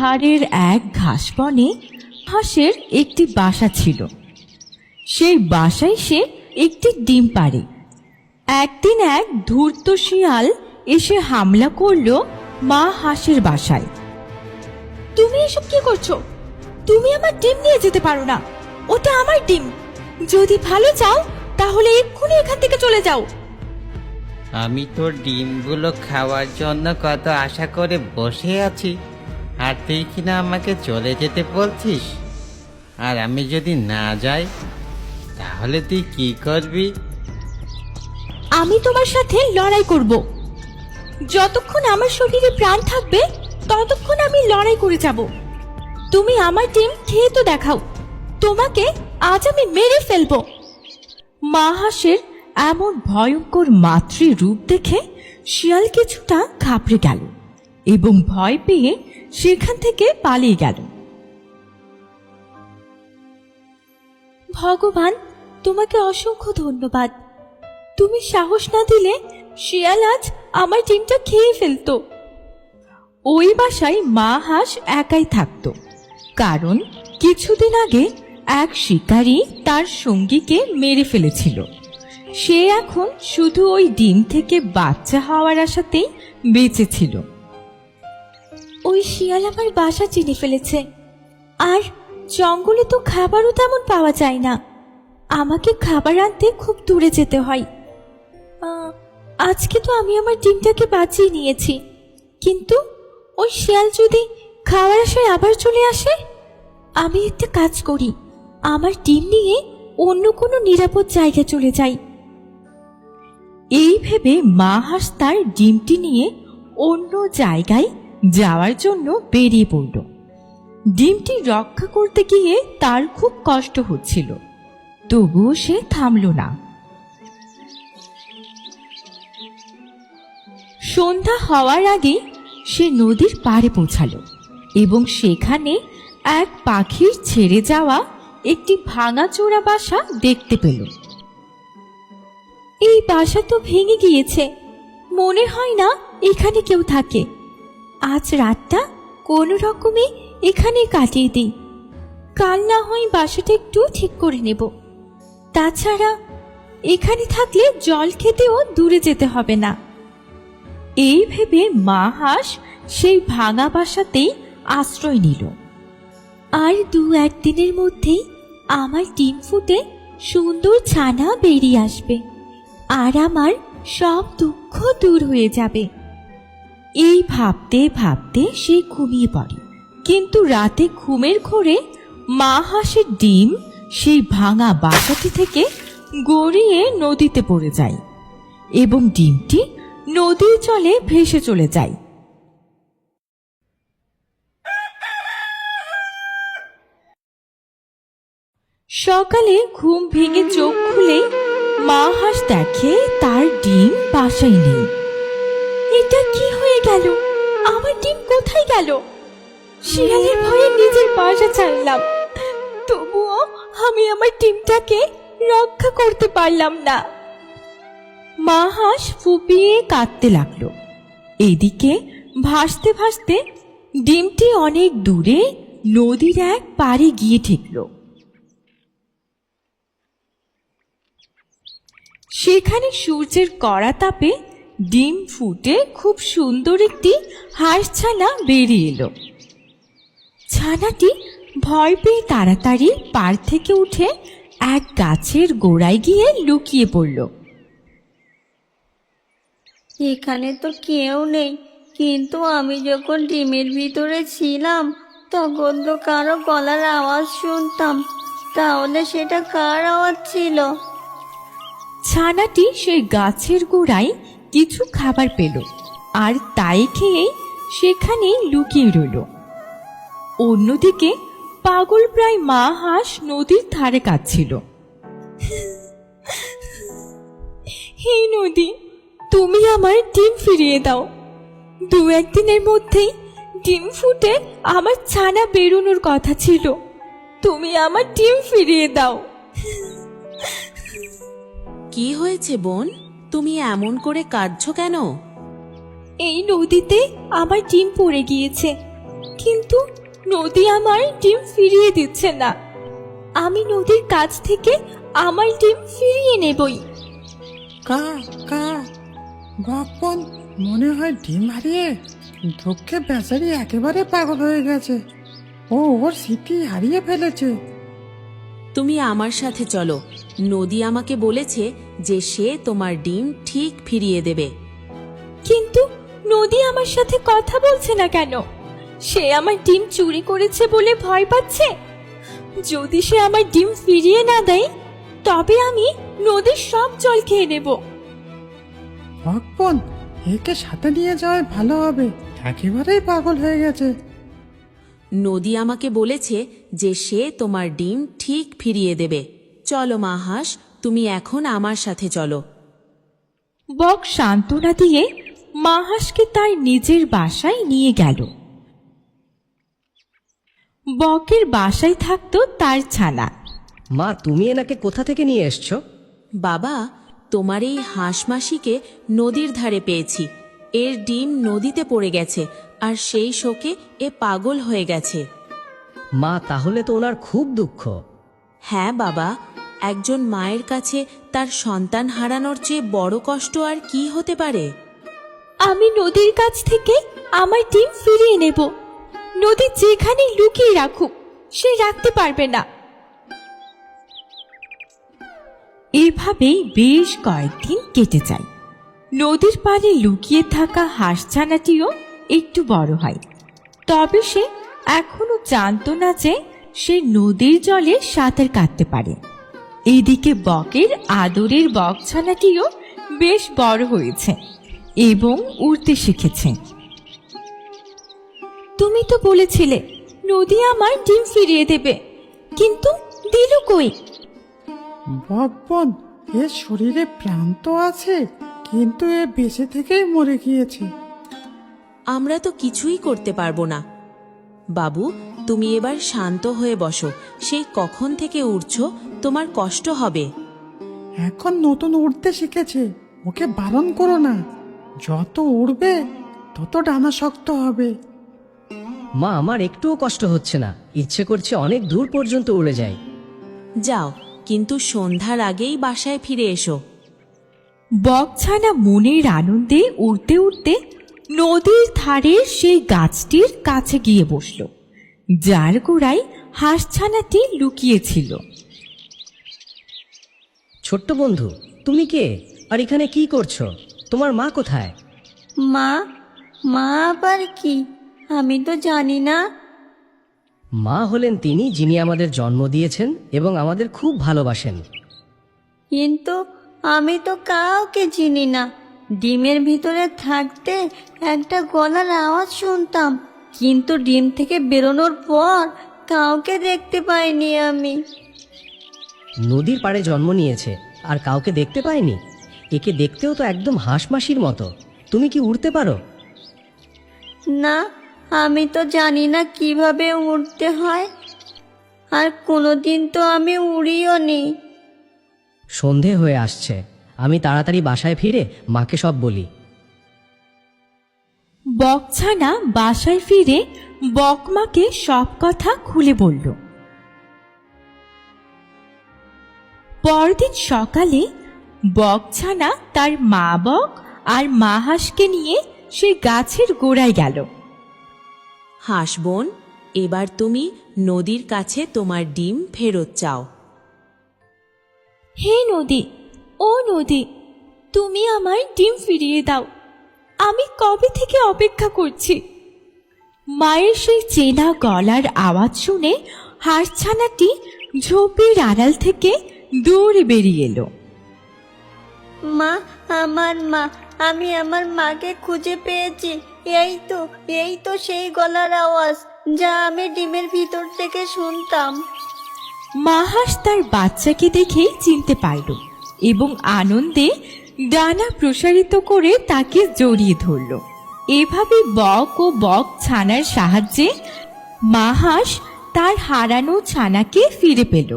পাহাড়ের এক ঘাস বনে হাঁসের একটি বাসা ছিল। সেই বাসায় সে একটি ডিম পাড়ে। একদিন এক ধূর্ত শিয়াল এসে হামলা করলো মা হাঁসের বাসায়। তুমি এসব কি করছো? তুমি আমার ডিম নিয়ে যেতে পারো না, ওটা আমার ডিম। যদি ভালো চাও তাহলে এক্ষুনি এখান থেকে চলে যাও। আমি তোর ডিমগুলো খাওয়ার জন্য কত আশা করে বসে আছি, আর তুই কিনা আমাকে চলে যেতে বলছিস। আর আমি যদি না যাই তাহলে তুই কি করবি? আমি তোমার সাথে লড়াই করব। যতক্ষণ আমার শরীরে প্রাণ থাকবে ততক্ষণ আমি লড়াই করে যাব। তুমি আমার ডিম খেয়ে তো দেখাও, তোমাকে আজ আমি মেরে ফেলবো। মা হাঁসের এমন ভয়ঙ্কর মাতৃ রূপ দেখে শিয়াল কিছুটা ঘাবড়ে গেল এবং ভয় পেয়ে সেখান থেকে পালিয়ে গেল। ভগবান, তোমাকে অসংখ্য ধন্যবাদ। তুমি সাহস না দিলে শিয়াল আজ আমার ডিমটা খেয়ে ফেলতো। ওই বাসায় মা হাঁস একাই থাকতো, কারণ কিছুদিন আগে এক শিকারী তার সঙ্গীকে মেরে ফেলেছিল। সে এখন শুধু ওই ডিম থেকে বাচ্চা হওয়ার আশাতেই বেঁচে ছিল। ওই শিয়াল আমার বাসা চিনে ফেলেছে, আর জঙ্গলে তো খাবারও তেমন পাওয়া যায় না। আমাকে খাবার আনতে খুব দূরে যেতে হয়। আজকে তো আমি আমার ডিমটাকে বাঁচিয়ে নিয়েছি, কিন্তু ওই শিয়াল যদি খাওয়ার আশায় আবার চলে আসে। আমি একটা কাজ করি, আমার ডিম নিয়ে অন্য কোনো নিরাপদ জায়গায় চলে যাই। এই ভেবে মা হাঁস তার ডিমটি নিয়ে অন্য জায়গায় যাওয়ার জন্য বেরিয়ে পড়ল। ডিমটি রক্ষা করতে গিয়ে তার খুব কষ্ট হচ্ছিল, তবুও সে থামল না। সন্ধ্যা হওয়ার আগে সে নদীর পাড়ে পৌঁছালো এবং সেখানে এক পাখির ছেড়ে যাওয়া একটি ভাঙাচোরা বাসা দেখতে পেল। এই বাসা তো ভেঙে গিয়েছে, মনে হয় না এখানে কেউ থাকে। আজ রাতটা কোনো রকমে এখানে কাটিয়ে দিই, কাল না হয় বাসাটা একটু ঠিক করে নেব। তাছাড়া এখানে থাকলে জল খেতেও দূরে যেতে হবে না। এই ভেবে মা হাঁস সেই ভাঙা বাসাতেই আশ্রয় নিল। আর দু একদিনের মধ্যেই আমার ডিম ফুটে সুন্দর ছানা বেরিয়ে আসবে, আর আমার সব দুঃখ দূর হয়ে যাবে। এই ভাবতে ভাবতে সে ঘুমিয়ে পড়ে, কিন্তু রাতে ঘুমের ঘোরে মা হাঁসের ডিম সেই ভাঙা বাসাটি থেকে গড়িয়ে নদীতে পড়ে যায় এবং ডিমটি নদীর জলে ভেসে চলে যায়। সকালে ঘুম ভেঙে চোখ খুলে মা হাঁস দেখে তার ডিম বাসায় নেই। এটা কি হয়ে গেল? আমার ডিম কোথায় গেল? শিয়ালের ভয়ে নিজের বাসা ছাড়লাম, তবুও আমি আমার ডিমটাকে রক্ষা করতে পারলাম না। মা হাঁস ফুপিয়ে কাঁদতে লাগলো। এদিকে ভাসতে ভাসতে ডিমটি অনেক দূরে নদীর এক পাড়ে গিয়ে ঠেকল। সেখানে সূর্যের কড়া তাপে ডিম ফুটে খুব সুন্দর একটি হাঁস ছানা বেরিয়ে এলো। ছানাটি ভয় পেয়ে তাড়াতাড়ি পাড় থেকে উঠে এক গাছের গোড়ায় গিয়ে লুকিয়ে পড়ল। এখানে তো কেউ নেই, কিন্তু আমি যখন ডিমের ভিতরে ছিলাম তখন তো কারো গলার আওয়াজ শুনতাম। তাহলে সেটা কার আওয়াজ ছিল? ছানাটি সেই গাছের গোড়ায় কিছু খাবার পেল, আর তাই খেয়েই সেখানেই লুকিয়ে রইল। অন্যদিকে পাগল প্রায় মা হাঁস নদীর ধারে কাঁদছিল। হে নদী, তুমি আমার ডিম ফিরিয়ে দাও। দু একদিনের মধ্যেই ডিম ফুটে আমার ছানা বেরোনোর কথা ছিল, তুমি আমার ডিম ফিরিয়ে দাও। কি হয়েছে বোন, তুমি এমন করে কাঁদছো কেন? এই নদীতে আমার ডিম পড়ে গিয়েছে, কিন্তু নদী আমার ডিম ফিরিয়ে দিচ্ছে না। আমি নদীর কাছ থেকে আমার ডিম ফিরিয়ে নেবই। কা কা বাপন, মনে হয় ডিম হারিয়ে দুঃখে বেচারি একেবারে পাগল হয়ে গেছে। ও ওর স্মৃতি হারিয়ে ফেলেছে। তুমি আমার সাথে চলো। নদী আমাকে বলেছে যে সে তোমার ডিম ঠিক ফিরিয়ে দেবে। কিন্তু নদী আমার সাথে কথা বলছে না কেন? সে আমার ডিম চুরি করেছে বলে ভয় পাচ্ছে। যদি সে আমার ডিম ফিরিয়ে না দেয় তবে আমি নদীর সব জল খেয়ে নেব। বাপন, একে সাথে নিয়ে যাওয়াই ভালো হবে, একেবারেই পাগল হয়ে গেছে। নদী আমাকে বলেছে যে সে তোমার ডিম ঠিক ফিরিয়ে দেবে। চলো মা হাঁস, তুমি এখন আমার সাথে চলো। বক সান্ত্বনা দিয়ে মা হাঁসকে তার নিজের বাসায় নিয়ে গেল। বকের বাসায় থাকতো তার ছানা। মা, তুমি এনাকে কোথা থেকে নিয়ে এসছো? বাবা, তোমার এই হাঁস মাসিকে নদীর ধারে পেয়েছি। এর ডিম নদীতে পড়ে গেছে আর সেই শোকে এ পাগল হয়ে গেছে। মা, তাহলে তো ওনার খুব দুঃখ। হ্যাঁ বাবা, একজন মায়ের কাছে তার সন্তান হারানোর চেয়ে বড় কষ্ট আর কি হতে পারে? আমি নদীর কাছ থেকে আমার ডিম ফিরিয়ে নেব। নদী যেখানে লুকিয়ে রাখুক, সে রাখতে পারবে না। এভাবেই বেশ কয়েকদিন কেটে যায়। নদীর পাড়ে লুকিয়ে থাকা হাঁসছানাটিও একটু বড় হয়। তবে সে এখনো জানতো না যে সে নদীর জলে সাঁতার কাটতে পারে। এদিকে বকের আদরের বকছানাটিও বেশ বড় হয়েছে এবং উড়তে শিখেছে। তুমি তো বলেছিলে নদী আমার ডিম ফিরিয়ে দেবে, কিন্তু দিল কই? বাপন, এর শরীরে প্রাণ তো আছে, কিন্তু এ বেঁচে থেকেই মরে গিয়েছে। আমরা তো কিছুই করতে পারবো না। বাবু, তুমি এবার শান্ত হয়ে বসো। সেই কখন থেকে উড়ছো, তোমার কষ্ট হবে। এখন নতুন উড়তে শিখেছে, ওকে বারণ করো না। যত উড়বে তত ডানা শক্ত হবে। মা, আমার একটুও কষ্ট হচ্ছে না, ইচ্ছে করছে অনেক দূর পর্যন্ত উড়ে যাই। যাও, কিন্তু সন্ধ্যার আগেই বাসায় ফিরে এসো। বকছানা মনের আনন্দে উড়তে উড়তে নদীর ধারে সেই গাছটির কাছে গিয়ে বসল, যার গোড়ায় হাঁসছানাটি লুকিয়েছিল। ছোট্ট বন্ধু, তুমি কে? আর এখানে কি করছো? তোমার মা কোথায়? মা? মা আবার কি? আমি তো জানি না। মা হলেন তিনি যিনি আমাদের জন্ম দিয়েছেন এবং আমাদের খুব ভালোবাসেন। কিন্তু আমি তো কাউকে চিনি না। ডিমের ভিতরে থাকতে একটা গলার আওয়াজ শুনতাম, কিন্তু ডিম থেকে বেরোনোর পর কাউকে দেখতে পাইনি আমি। নদীর পাড়ে জন্ম নিয়েছে আর কাউকে দেখতে পায়নি? একে দেখতেও তো একদম হাঁস মাসির মতো। তুমি কি উড়তে পারো? না, আমি তো জানি না কিভাবে উড়তে হয়, আর কোনোদিন তো আমি উড়িও নি। সন্ধে হয়ে আসছে, আমি তাড়াতাড়ি বাসায় ফিরে মাকে সব বলি। বকছানা বাসায় ফিরে বকমাকে সব কথা খুলে বলল। পরদিন সকালে বকছানা তার মা বক আর মা হাঁসকে নিয়ে সে গাছের গোড়ায় গেল। হাঁস বোন, এবার তুমি নদীর কাছে তোমার ডিম ফেরত চাও। হে নদী, ও নদী, তুমি আমার ডিম ফিরিয়ে দাও। আমি কবে থেকে অপেক্ষা করছি। মায়ের সেই চেনা গলার আওয়াজ শুনে হাঁসছানাটি ঝোপের আড়াল থেকে দৌড়ে বেরিয়ে এলো। মা, আমার মা, আমি আমার মাকে খুঁজে পেয়েছি। এই তো সেই গলার আওয়াজ যা আমি ডিমের ভিতর থেকে শুনতাম। মা হাঁস তার বাচ্চাকে দেখেই চিনতে পারল এবং আনন্দে ডানা প্রসারিত করে তাকে জড়িয়ে ধরল। এভাবে বক ও বক ছানার সাহায্যে মা হাঁস তার হারানো ছানাকে ফিরে পেল।